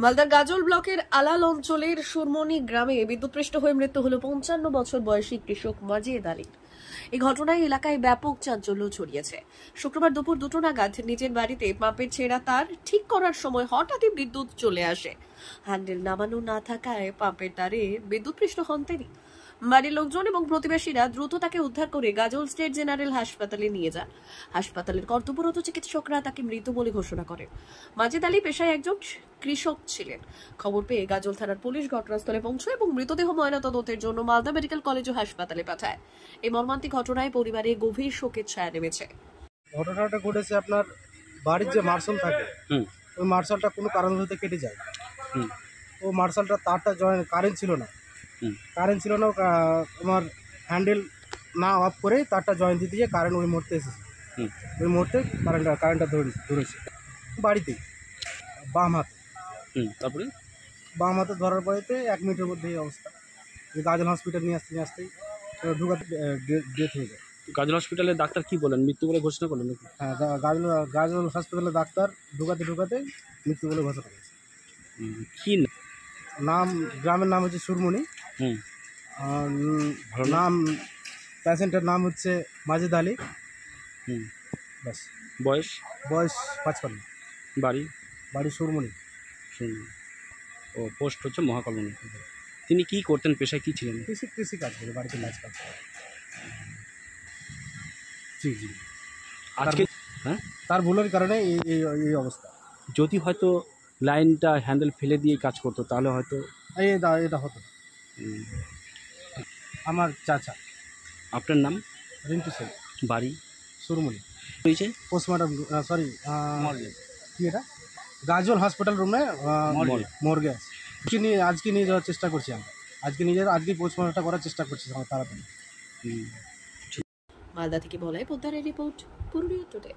মালদার গাজল ব্লকের আলাল অঞ্চলের সুরমনি গ্রামে বিদ্যুৎপৃষ্ট হয়ে মৃত্যু হল 55 বছর বয়সী কৃষক মাজিদ আলীর। এই ঘটনায় এলাকায় ব্যাপক চাঞ্চল্য ছড়িয়েছে। শুক্রবার দুপুর 2টা নাগাদ নিজের বাড়িতে পাম্পের ছেঁড়া তার ঠিক করার সময় হঠাৎই বিদ্যুৎ চলে আসে। হ্যান্ডেল নামানো না থাকায় পাম্পের তারে বিদ্যুৎপৃষ্ট হন তিনি। বাড়ির লোকজন এবং প্রতিবেশীরা দ্রুত তাকে উদ্ধার করে গাজল স্টেট জেনারেল হাসপাতালে নিয়ে যান। হাসপাতালের কর্তব্যরত চিকিৎসকরা তাকে মৃত বলে ঘোষণা করেন। মাজিদ আলী পেশায় একজন কৃষক ছিলেন। খবর পেয়ে গাজল থানার পুলিশ ঘটনাস্থলে পৌঁছয় এবং মৃতদেহ ময়নাতদন্তের জন্য মালদা মেডিকেল কলেজ ও হাসপাতালে পাঠায়। এই মর্মান্তিক ঘটনায় পরিবারে গভীর শোকের ছায়া নেমেছে। ঘটনাটা ঘটেছে আপনার বাড়ির যে মার্শাল থাকে ওই মার্শালটা কোনো কারণবশত কেটে যায়। ও মার্শালটা তারটা কারেন্ট ছিল না আমার হ্যান্ডেল না অফ করে তারটা জয়েন দিতে গিয়ে কারেন্ট ওই মুহূর্তে এসেছে। ওই মুহূর্তে কারেন্টটা ধরেছে বাড়িতেই বাম হাতে। তারপরে বাম হাতে ধরার পরেতে 1 মিনিটের মধ্যে এই অবস্থা। গাজল হসপিটাল নিয়ে আসতেই ঢুকাতে ডেথ হয়ে যায়। গাজল হসপিটালে ডাক্তার কি বলেন, মৃত্যু বলে ঘোষণা করলেন নাকি? হ্যাঁ, গাজল হাসপাতালে ডাক্তার ঢুকাতে মৃত্যু বলে ঘোষণা করেছে। কি নাম, গ্রামের নাম হচ্ছে সুরমনি। নাম পেশেন্টের নাম হচ্ছে মাজিদ আলী। ব্যাস। বয়স 55। বাড়ি সুরমনি। ও পোস্ট হচ্ছে মহাকলমে। তিনি কি করতেন, পেশায় কি ছিলেন? কৃষি কাজ করে, বাড়িতে কাজ কাজ। জি। আজকে হ্যাঁ, তার ভুলের কারণে এই অবস্থা। যদি হয়তো লাইনটা হ্যান্ডেল ফেলে দিয়ে কাজ করতো তাহলে হয়তো এটা হতো। আমার চাচা। আপনার নাম? রিন্টু সেন। বাড়ি সুরমনি। হয়েছে পোস্টমর্টম কি এটা গাজল হসপিটাল রুমে মর্গে আছে। আজকে নিয়ে যাওয়ার চেষ্টা করছি আমরা। আজকে পোস্টমর্টমটা করার চেষ্টা করছি তাড়াতাড়ি। মালদা থেকে বলাই পোদ্দারের রিপোর্ট, পুরুলিয়া টুডে।